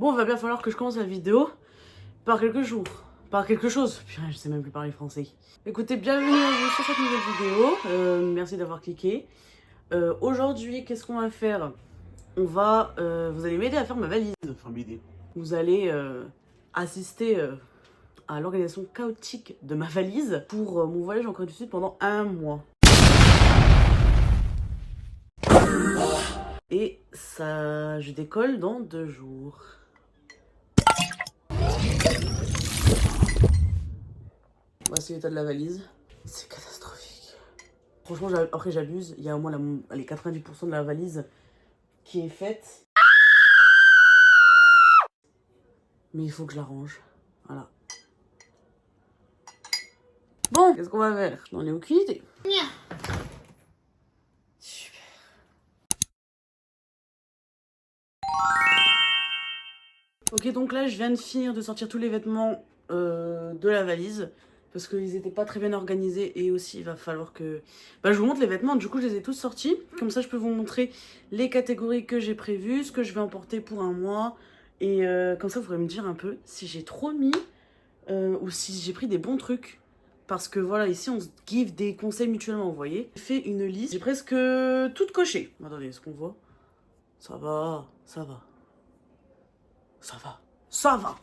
Bon, il va bien falloir que je commence la vidéo par quelque chose. Par quelque chose. Putain, je sais même plus parler français. Écoutez, bienvenue à vous sur cette nouvelle vidéo. Merci d'avoir cliqué. Aujourd'hui, qu'est-ce qu'on va faire? Vous allez m'aider à faire ma valise. Enfin, m'aider. Vous allez assister à l'organisation chaotique de ma valise pour mon voyage en Corée du Sud pendant 1 mois. Et ça, je décolle dans 2 jours. Voici l'état de la valise. C'est catastrophique. Franchement, après j'abuse. Il y a au moins les 90% de la valise qui est faite. Mais il faut que je la range. Voilà. Bon, qu'est-ce qu'on va faire? Je n'en ai aucune idée. Super. Ok, donc là, je viens de finir de sortir tous les vêtements de la valise. Parce qu'ils n'étaient pas très bien organisés. Et aussi, il va falloir que... je vous montre les vêtements. Du coup, je les ai tous sortis. Comme ça, je peux vous montrer les catégories que j'ai prévues. Ce que je vais emporter pour 1 mois. Et comme ça, vous pourrez me dire un peu si j'ai trop mis... ou si j'ai pris des bons trucs. Parce que voilà, ici, on se give des conseils mutuellement, vous voyez. J'ai fait une liste. J'ai presque toutes cochées. Attendez, est-ce qu'on voit? Ça va, ça va. Ça va, ça va.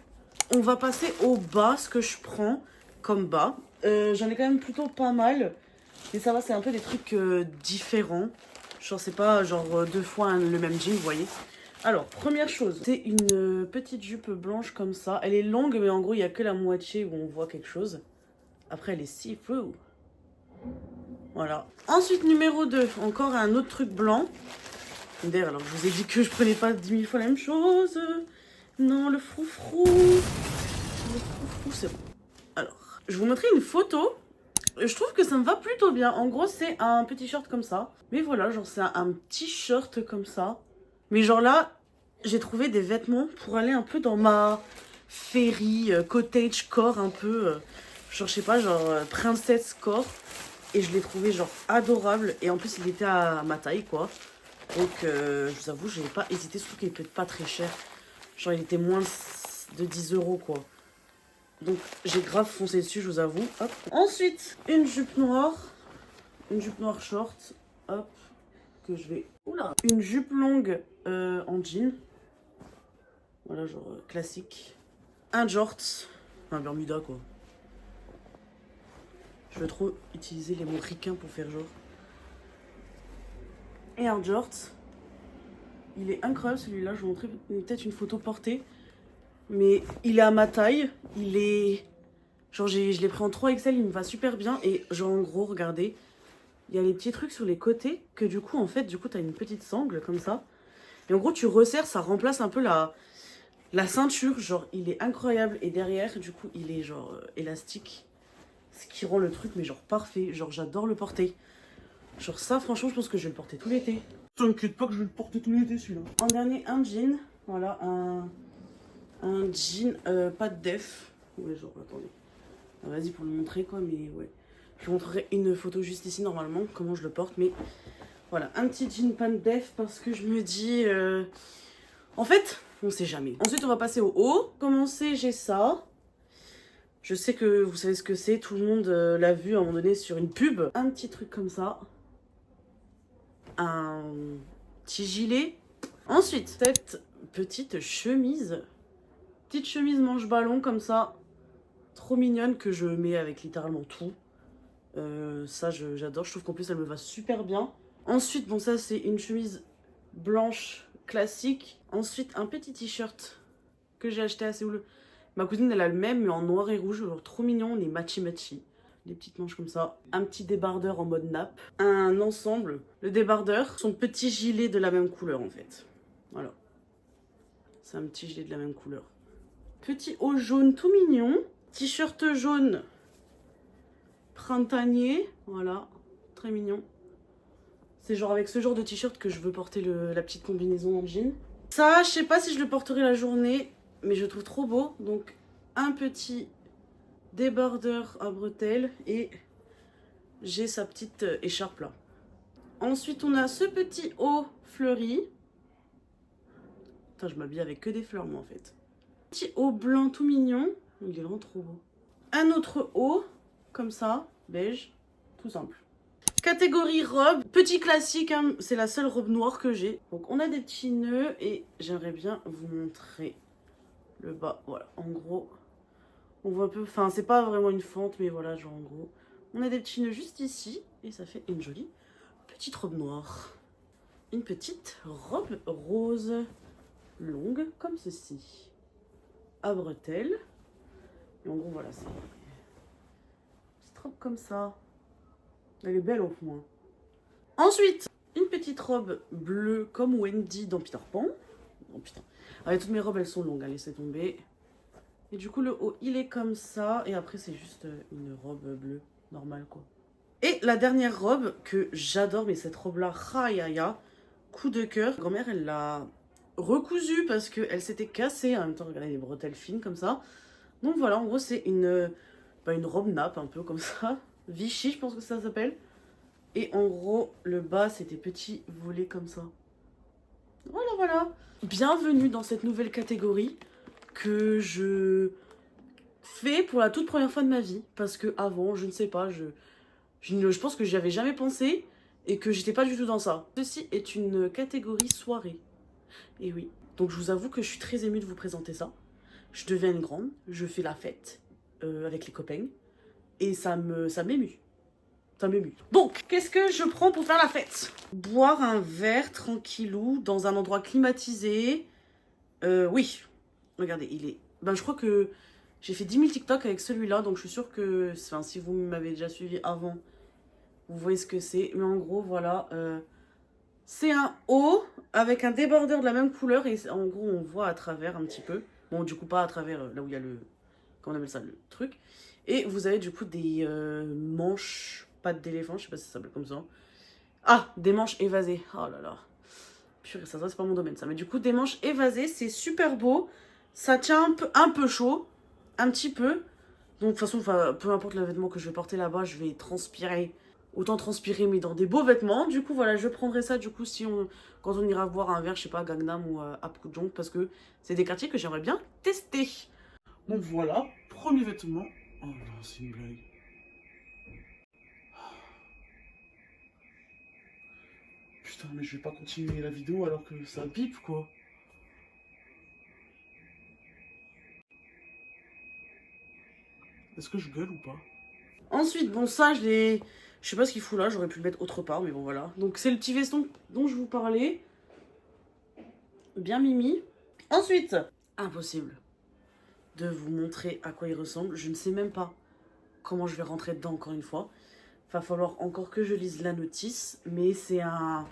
On va passer au bas, ce que je prends comme bas. J'en ai quand même plutôt pas mal. Mais ça va, c'est un peu des trucs différents. Genre, c'est pas genre 2 fois le même jean, vous voyez. Alors, première chose, c'est une petite jupe blanche comme ça. Elle est longue, mais en gros, il n'y a que la moitié où on voit quelque chose. Après, elle est si floue. Voilà. Ensuite, numéro 2, encore un autre truc blanc. D'ailleurs, alors, je vous ai dit que je prenais pas 10 000 fois la même chose. Non, le froufrou. Le froufrou, c'est bon. Alors, je vais vous montrer une photo. Je trouve que ça me va plutôt bien. En gros, c'est un petit short comme ça. Mais voilà, genre, c'est un petit short comme ça. Mais genre là, j'ai trouvé des vêtements pour aller un peu dans ma féerie, cottage core un peu. Genre, je sais pas, genre princesse core. Et je l'ai trouvé genre adorable. Et en plus, il était à ma taille, quoi. Donc, je vous avoue, j'ai pas hésité. Surtout qu'il était pas très cher. Genre, il était moins de 10 €, quoi. Donc, j'ai grave foncé dessus, je vous avoue. Hop. Ensuite, une jupe noire. Une jupe noire short. Hop. Que je vais... Oula. Une jupe longue en jean. Voilà, genre classique. Un jort. Un Bermuda, quoi. Je veux trop utiliser les mots ricains pour faire genre. Et un jort. Il est incroyable celui-là. Je vais vous montrer peut-être une photo portée. Mais il est à ma taille. Il est... Genre, je l'ai pris en 3XL. Il me va super bien. Et genre, en gros, regardez. Il y a les petits trucs sur les côtés. Que du coup, en fait, t'as une petite sangle comme ça. Et en gros, tu resserres. Ça remplace un peu la ceinture. Genre, il est incroyable. Et derrière, du coup, il est genre élastique. Ce qui rend le truc, mais genre parfait. Genre, j'adore le porter. Genre, ça, franchement, je pense que je vais le porter tout l'été. T'inquiète pas que je vais le porter tout l'été, celui-là. En dernier, un jean. Voilà, un jean, pas de def. Ouais, genre, attendez. Ah, vas-y, pour le montrer, quoi, mais ouais. Je vous montrerai une photo juste ici, normalement, comment je le porte. Mais voilà, un petit jean pas de def parce que je me dis... En fait, on sait jamais. Ensuite, on va passer au haut. Commencer, j'ai ça. Je sais que vous savez ce que c'est, tout le monde l'a vu à un moment donné sur une pub. Un petit truc comme ça. Un petit gilet. Ensuite, cette petite chemise. Petite chemise manche ballon comme ça. Trop mignonne que je mets avec littéralement tout. Ça, j'adore. Je trouve qu'en plus, elle me va super bien. Ensuite, bon, ça, c'est une chemise blanche classique. Ensuite, un petit t-shirt que j'ai acheté à Séoul. Ma cousine, elle a le même, mais en noir et rouge. Genre, trop mignon. On est matchy-matchy. Des petites manches comme ça. Un petit débardeur en mode nappe. Un ensemble. Le débardeur. Son petit gilet de la même couleur, en fait. Voilà. C'est un petit gilet de la même couleur. Petit haut jaune tout mignon. T-shirt jaune printanier. Voilà. Très mignon. C'est genre avec ce genre de t-shirt que je veux porter la petite combinaison en jean. Ça, je sais pas si je le porterai la journée, mais je le trouve trop beau. Donc, un petit débardeur à bretelles et j'ai sa petite écharpe là. Ensuite, on a ce petit haut fleuri. Putain, je m'habille avec que des fleurs, moi, en fait. Petit haut blanc tout mignon. Il est vraiment trop beau. Un autre haut, comme ça, beige, tout simple. Catégorie robe, petit classique, hein, c'est la seule robe noire que j'ai. Donc on a des petits nœuds et j'aimerais bien vous montrer le bas. Voilà, en gros, on voit un peu, enfin c'est pas vraiment une fente, mais voilà, genre en gros. On a des petits nœuds juste ici et ça fait une jolie petite robe noire. Une petite robe rose longue comme ceci. À bretelles. Et en gros voilà, c'est une petite robe comme ça. Elle est belle au moins. Ensuite, une petite robe bleue comme Wendy dans Peter Pan. Oh putain. Allez, toutes mes robes elles sont longues, allez, laissez tomber. Et du coup le haut il est comme ça. Et après c'est juste une robe bleue normale quoi. Et la dernière robe que j'adore, mais cette robe là, rayaya, coup de cœur. Grand-mère elle l'a recousue parce qu'elle s'était cassée. En même temps regardez les bretelles fines comme ça. Donc voilà, en gros c'est une robe nappe un peu comme ça. Vichy je pense que ça s'appelle. Et en gros, le bas, c'était petit volé comme ça. Voilà, voilà. Bienvenue dans cette nouvelle catégorie que je fais pour la toute première fois de ma vie. Parce que avant, je ne sais pas, je pense que j'y avais jamais pensé et que j'étais pas du tout dans ça. Ceci est une catégorie soirée. Et oui. Donc je vous avoue que je suis très émue de vous présenter ça. Je deviens une grande, je fais la fête avec les copains. Et ça m'émue. Ça m'émue. Donc, qu'est-ce que je prends pour faire la fête? Boire un verre tranquillou dans un endroit climatisé. Oui. Regardez, il est... Ben, je crois que j'ai fait 10 000 TikTok avec celui-là, donc je suis sûre que... Enfin, si vous m'avez déjà suivi avant, vous voyez ce que c'est. Mais en gros, voilà. C'est un haut avec un débardeur de la même couleur. Et en gros, on voit à travers un petit peu. Bon, du coup, pas à travers là où il y a le... Comment on appelle ça? Le truc. Et vous avez du coup des manches... Pattes d'éléphant, je sais pas si ça s'appelle comme ça. Ah, des manches évasées. Oh là là. Purée, ça c'est pas mon domaine ça. Mais du coup, des manches évasées, c'est super beau. Ça tient un peu chaud. Un petit peu. Donc de toute façon, peu importe le vêtement que je vais porter là-bas, je vais transpirer. Autant transpirer, mais dans des beaux vêtements. Du coup, voilà, je prendrai ça du coup quand on ira voir un verre, je sais pas, à Gangnam ou à Apgujeong. Parce que c'est des quartiers que j'aimerais bien tester. Donc voilà, premier vêtement. Oh non, c'est une blague. Putain, mais je vais pas continuer la vidéo alors que ça bip quoi. Est-ce que je gueule ou pas? Ensuite, bon ça je l'ai... Je sais pas ce qu'il fout là, j'aurais pu le mettre autre part, mais bon voilà. Donc c'est le petit veston dont je vous parlais. Bien mimi. Ensuite, impossible de vous montrer à quoi il ressemble. Je ne sais même pas comment je vais rentrer dedans encore une fois. Va falloir encore que je lise la notice. Mais c'est un...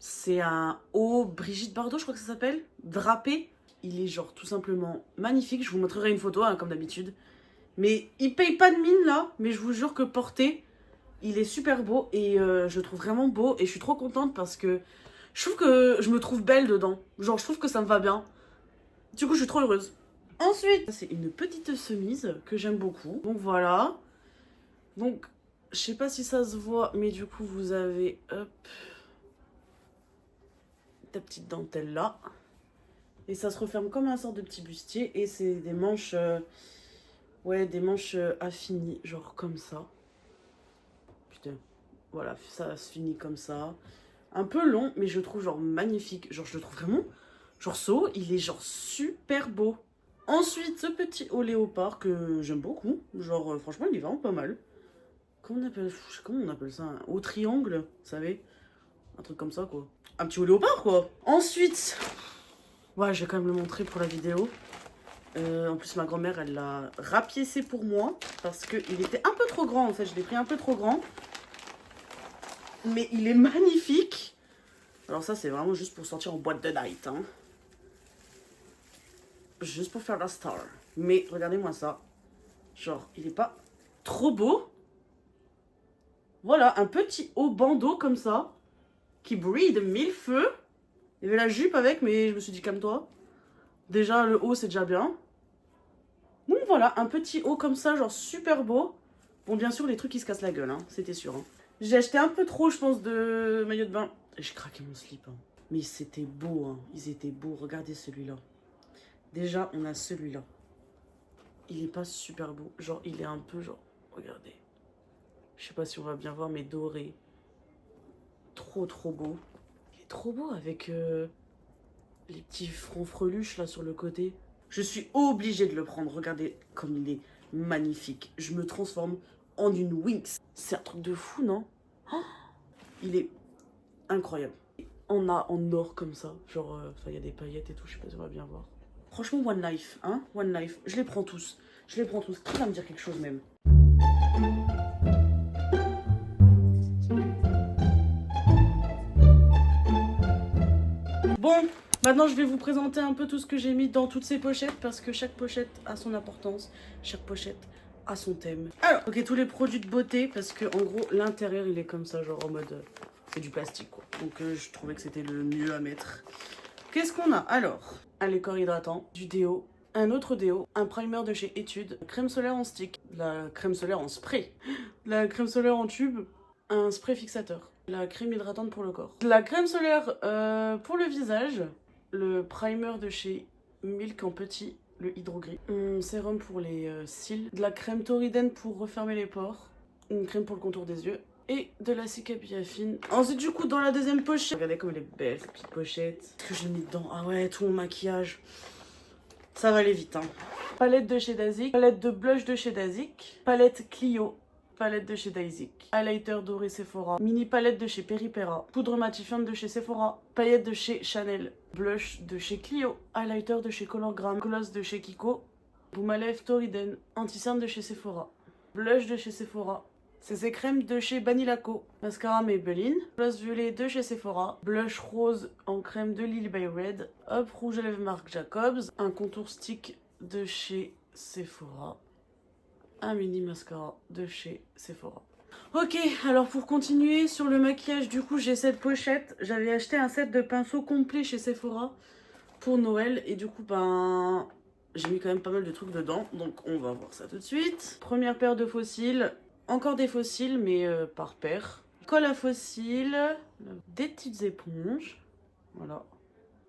C'est un haut Brigitte Bardot, je crois que ça s'appelle. Drapé. Il est genre tout simplement magnifique. Je vous montrerai une photo, hein, comme d'habitude. Mais il paye pas de mine là. Mais je vous jure que porté, il est super beau. Et je le trouve vraiment beau. Et je suis trop contente parce que je trouve que je me trouve belle dedans. Genre je trouve que ça me va bien. Du coup je suis trop heureuse. Ensuite, c'est une petite chemise que j'aime beaucoup. Donc voilà. Donc je sais pas si ça se voit. Mais du coup vous avez... Hop... ta petite dentelle là. Et ça se referme comme un sort de petit bustier. Et c'est des manches... ouais, des manches affinies. Genre comme ça. Putain. Voilà, ça se finit comme ça. Un peu long, mais je le trouve genre magnifique. Genre je le trouve vraiment... Genre ce haut, il est genre super beau. Ensuite, ce petit haut léopard que j'aime beaucoup. Genre franchement, il est vraiment pas mal. Comment on appelle ça? Un haut triangle, vous savez? Un truc comme ça quoi. Un petit haut léopard quoi. Ensuite... ouais, je vais quand même le montrer pour la vidéo. En plus, ma grand-mère, elle l'a rapiécé pour moi. Parce qu'il était un peu trop grand, en fait. Je l'ai pris un peu trop grand. Mais il est magnifique. Alors ça, c'est vraiment juste pour sortir en boîte de night. Hein. Juste pour faire la star. Mais regardez-moi ça. Genre, il est pas trop beau. Voilà, un petit haut bandeau comme ça. Qui brille de mille feux. Il y avait la jupe avec, mais je me suis dit, calme-toi. Déjà, le haut, c'est déjà bien. Donc voilà, un petit haut comme ça, genre super beau. Bon, bien sûr, les trucs qui se cassent la gueule, hein, c'était sûr. Hein. J'ai acheté un peu trop, je pense, de maillot de bain. Et j'ai craqué mon slip. Hein. Mais c'était beau, hein. Ils étaient beaux. Regardez celui-là. Déjà, on a celui-là. Il est pas super beau. Genre, il est un peu genre... Regardez. Je sais pas si on va bien voir, mais doré. Trop, trop beau. Il est trop beau avec les petits fronts freluches là sur le côté. Je suis obligée de le prendre. Regardez comme il est magnifique. Je me transforme en une Winx. C'est un truc de fou, non? Oh, il est incroyable. On a en or comme ça. Genre, il y a des paillettes et tout. Je sais pas si on va bien voir. Franchement, One Life, hein? One Life. Je les prends tous. Je les prends tous. Qui va me dire quelque chose même? Bon, maintenant je vais vous présenter un peu tout ce que j'ai mis dans toutes ces pochettes parce que chaque pochette a son importance, chaque pochette a son thème. Alors, ok, tous les produits de beauté parce que en gros l'intérieur il est comme ça, genre en mode c'est du plastique quoi. Donc je trouvais que c'était le mieux à mettre. Qu'est-ce qu'on a? Alors, un lait corps hydratant, du déo, un autre déo, un primer de chez Etude, crème solaire en stick, la crème solaire en spray, la crème solaire en tube, un spray fixateur, la crème hydratante pour le corps, la crème solaire pour le visage, le primer de chez Milk en petit, le hydro gris, un sérum pour les cils, de la crème Toriden pour refermer les pores, une crème pour le contour des yeux et de la cicapiafine. Ensuite du coup dans la deuxième pochette, regardez comme elle est belle cette petite pochette. Qu'est-ce que j'ai mis dedans? Ah ouais, tout mon maquillage. Ça va aller vite hein. Palette de chez Dazik, palette de blush de chez Dazik, palette Clio, palette de chez Dazik, highlighter doré Sephora, mini palette de chez Peripera, poudre matifiante de chez Sephora, paillettes de chez Chanel, blush de chez Clio, highlighter de chez Colorgram, gloss de chez Kiko, baume à lèvres Toriden, anti-cerne de chez Sephora, blush de chez Sephora, CC crème de chez Banilaco, mascara Maybelline, gloss violet de chez Sephora, blush rose en crème de Lily by Red, hop rouge à lèvres Marc Jacobs, un contour stick de chez Sephora, un mini mascara de chez Sephora. Ok, alors pour continuer sur le maquillage, du coup j'ai cette pochette. J'avais acheté un set de pinceaux complet chez Sephora pour Noël et du coup ben j'ai mis quand même pas mal de trucs dedans. Donc on va voir ça tout de suite. Première paire de faux cils, encore des faux cils mais par paire. Colle à faux cils, des petites éponges, voilà.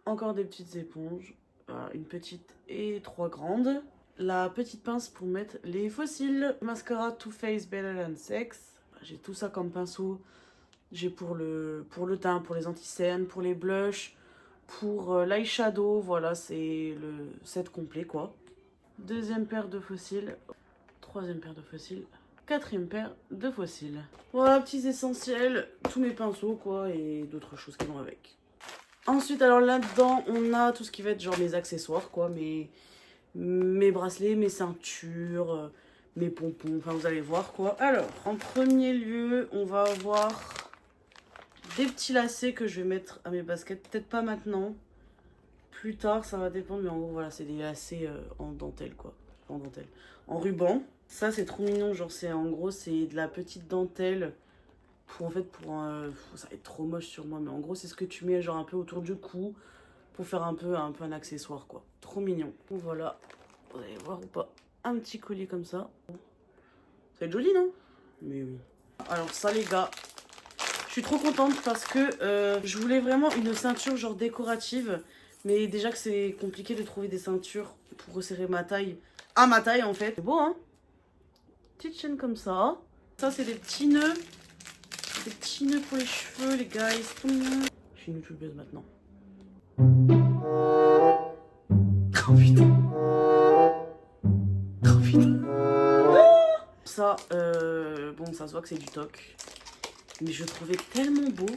Encore des petites éponges, voilà, une petite et 3 grandes. La petite pince pour mettre les faux cils. Mascara Too Faced Better Than Sex. J'ai tout ça comme pinceau. J'ai pour le teint, pour les anti-cernes, pour les blushs, pour l'eyeshadow. Voilà, c'est le set complet quoi. Deuxième paire de faux cils. Troisième paire de faux cils. Quatrième paire de faux cils. Voilà, petits essentiels. Tous mes pinceaux quoi et d'autres choses qui vont avec. Ensuite, alors là-dedans, on a tout ce qui va être genre mes accessoires quoi. Mes bracelets, mes ceintures, mes pompons, enfin vous allez voir quoi. Alors, en premier lieu, on va avoir des petits lacets que je vais mettre à mes baskets. Peut-être pas maintenant, plus tard, ça va dépendre. Mais en gros, voilà, c'est des lacets en dentelle quoi. En dentelle. En ruban. Ça, c'est trop mignon. Genre, en gros, c'est de la petite dentelle. Pour en fait, ça va être trop moche sur moi. Mais en gros, c'est ce que tu mets genre un peu autour du cou. Pour faire un peu un accessoire quoi. Trop mignon. Donc voilà, vous allez voir ou pas, un petit collier comme ça. Ça va être joli non? Mais oui. Alors ça les gars, je suis trop contente parce que je voulais vraiment une ceinture genre décorative. Mais déjà que c'est compliqué de trouver des ceintures pour resserrer ma taille. À ma taille en fait. C'est beau hein. Petite chaîne comme ça. Ça c'est des petits nœuds. Des petits nœuds pour les cheveux les gars. C'est trop mignon. Je suis une youtubeuse maintenant. Oh putain. Oh putain. Ça, bon, ça se voit que c'est du toc. Mais je le trouvais tellement beau.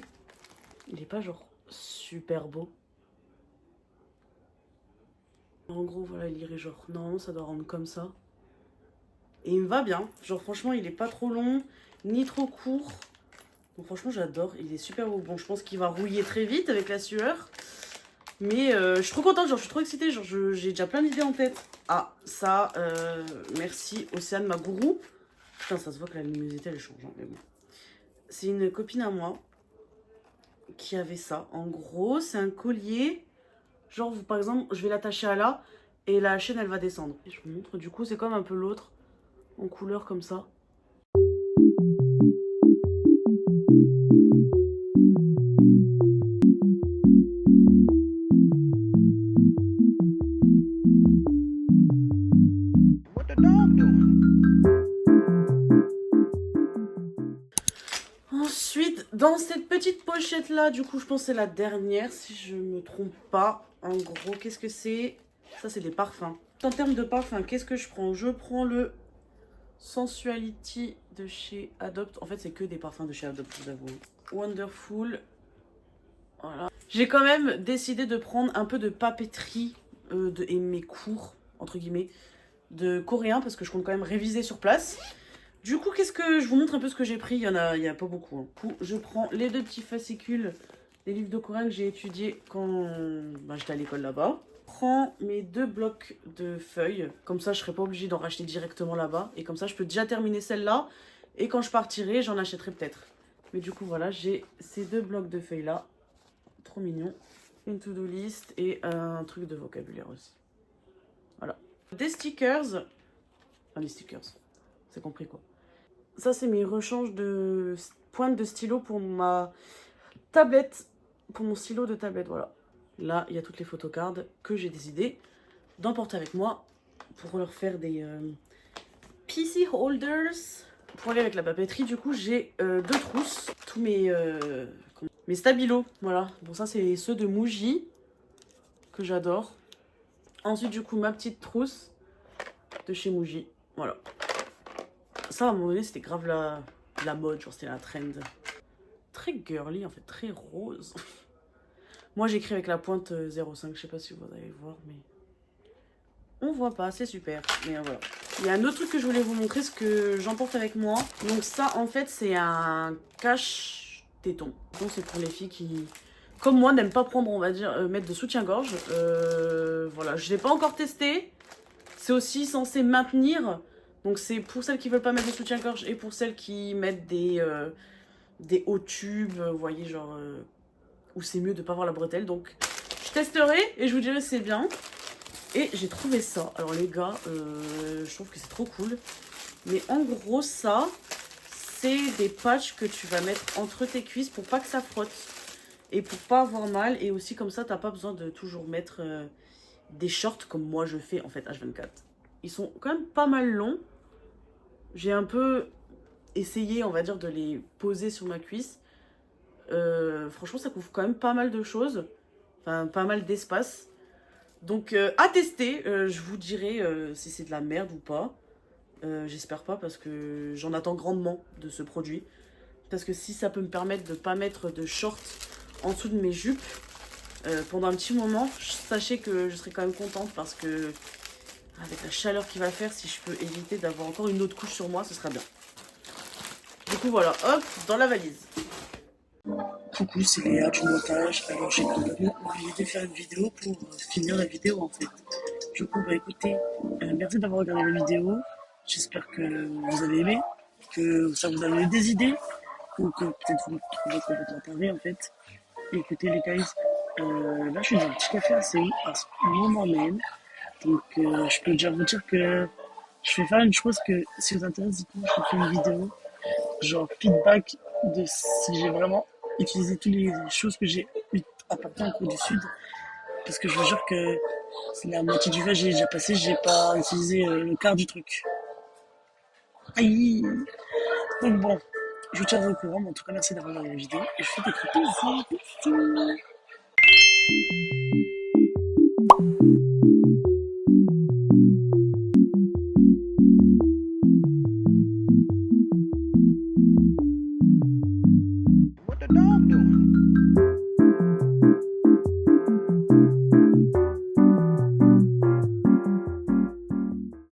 Il est pas genre super beau. En gros, voilà, il irait genre, normalement ça doit rendre comme ça. Et il me va bien. Genre, franchement, il est pas trop long, ni trop court. Donc, franchement, j'adore. Il est super beau. Bon, je pense qu'il va rouiller très vite avec la sueur. Mais je suis trop contente, genre je suis trop excitée, genre j'ai déjà plein d'idées en tête. Ah, ça, merci Océane, ma gourou. Putain, ça se voit que la luminosité elle change, hein, mais bon. C'est une copine à moi qui avait ça. En gros, c'est un collier. Genre, par exemple, je vais l'attacher à là et la chaîne elle va descendre. Et je vous montre, du coup, c'est comme un peu l'autre en couleur comme ça. Dans cette petite pochette là, du coup, je pense que c'est la dernière, si je me trompe pas. En gros, qu'est-ce que c'est? Ça, c'est des parfums. En termes de parfums, qu'est-ce que je prends? Je prends le Sensuality de chez Adopt. En fait, c'est que des parfums de chez Adopt, je vous avoue. Wonderful. Voilà. J'ai quand même décidé de prendre un peu de papeterie et mes cours, entre guillemets, de coréen, parce que je compte quand même réviser sur place. Du coup, qu'est-ce que je vous montre un peu ce que j'ai pris. Il y a pas beaucoup. Hein. Du coup, je prends les 2 petits fascicules des livres de coréen que j'ai étudiés quand j'étais à l'école là-bas. Je prends mes 2 blocs de feuilles. Comme ça, je serai pas obligée d'en racheter directement là-bas. Et comme ça, je peux déjà terminer celle-là. Et quand je partirai, j'en achèterai peut-être. Mais du coup, voilà, j'ai ces 2 blocs de feuilles-là. Trop mignon. Une to-do list et un truc de vocabulaire aussi. Voilà. Des stickers. Enfin, des stickers. C'est compris quoi. Ça, c'est mes rechanges de pointe de stylo pour ma tablette. Pour mon stylo de tablette, voilà. Là, il y a toutes les photocards que j'ai décidé d'emporter avec moi pour leur faire des PC holders. Pour aller avec la papeterie, du coup, j'ai 2 trousses. Tous mes stabilos, voilà. Bon, ça, c'est ceux de Muji que j'adore. Ensuite, du coup, ma petite trousse de chez Muji, voilà. Ça, à un moment donné, c'était grave la mode, genre c'était la trend. Très girly, en fait, très rose. Moi, j'écris avec la pointe 0,5, je sais pas si vous allez voir, mais... On voit pas, c'est super. Mais voilà. Il y a un autre truc que je voulais vous montrer, ce que j'emporte avec moi. Donc ça, en fait, c'est un cache-téton. Donc c'est pour les filles qui, comme moi, n'aiment pas prendre, on va dire, mettre de soutien-gorge. Voilà, je l'ai pas encore testé. C'est aussi censé maintenir. Donc c'est pour celles qui veulent pas mettre de soutien-gorge et pour celles qui mettent des hauts tubes, vous voyez, genre, où c'est mieux de pas avoir la bretelle. Donc je testerai et je vous dirai si c'est bien. Et j'ai trouvé ça. Alors les gars, je trouve que c'est trop cool. Mais en gros, ça, c'est des patchs que tu vas mettre entre tes cuisses pour pas que ça frotte. Et pour pas avoir mal. Et aussi comme ça, t'as pas besoin de toujours mettre des shorts comme moi je fais en fait H24. Ils sont quand même pas mal longs. J'ai un peu essayé, on va dire, de les poser sur ma cuisse. Franchement, ça couvre quand même pas mal de choses. Enfin, pas mal d'espace. Donc, à tester. Je vous dirai si c'est de la merde ou pas. J'espère pas parce que j'en attends grandement de ce produit. Parce que si ça peut me permettre de ne pas mettre de shorts en dessous de mes jupes pendant un petit moment, sachez que je serai quand même contente parce que avec la chaleur qu'il va faire, si je peux éviter d'avoir encore une autre couche sur moi, ce sera bien. Du coup, voilà, hop, dans la valise. Coucou, c'est Léa du montage. Alors, j'ai complètement oublié de faire une vidéo pour finir la vidéo en fait. Du coup, bah écoutez, merci d'avoir regardé la vidéo. J'espère que vous avez aimé, que ça vous a donné des idées, ou que peut-être vous trouvez complètement taré en fait. Et écoutez les guys, là je suis dans un petit café assez haut à ce moment même. Donc je peux déjà vous dire que je vais faire une chose que si vous intéresse, dites-moi, je vous fais une vidéo, genre feedback de si j'ai vraiment utilisé toutes les choses que j'ai apportées en cours du Sud. Parce que je vous jure que c'est la moitié du voyage, j'ai déjà passé, j'ai pas utilisé le quart du truc. Aïe. Donc bon, je vous tiendrai au courant, mais en tout cas merci d'avoir regardé la vidéo et je vous fais des gros bisous.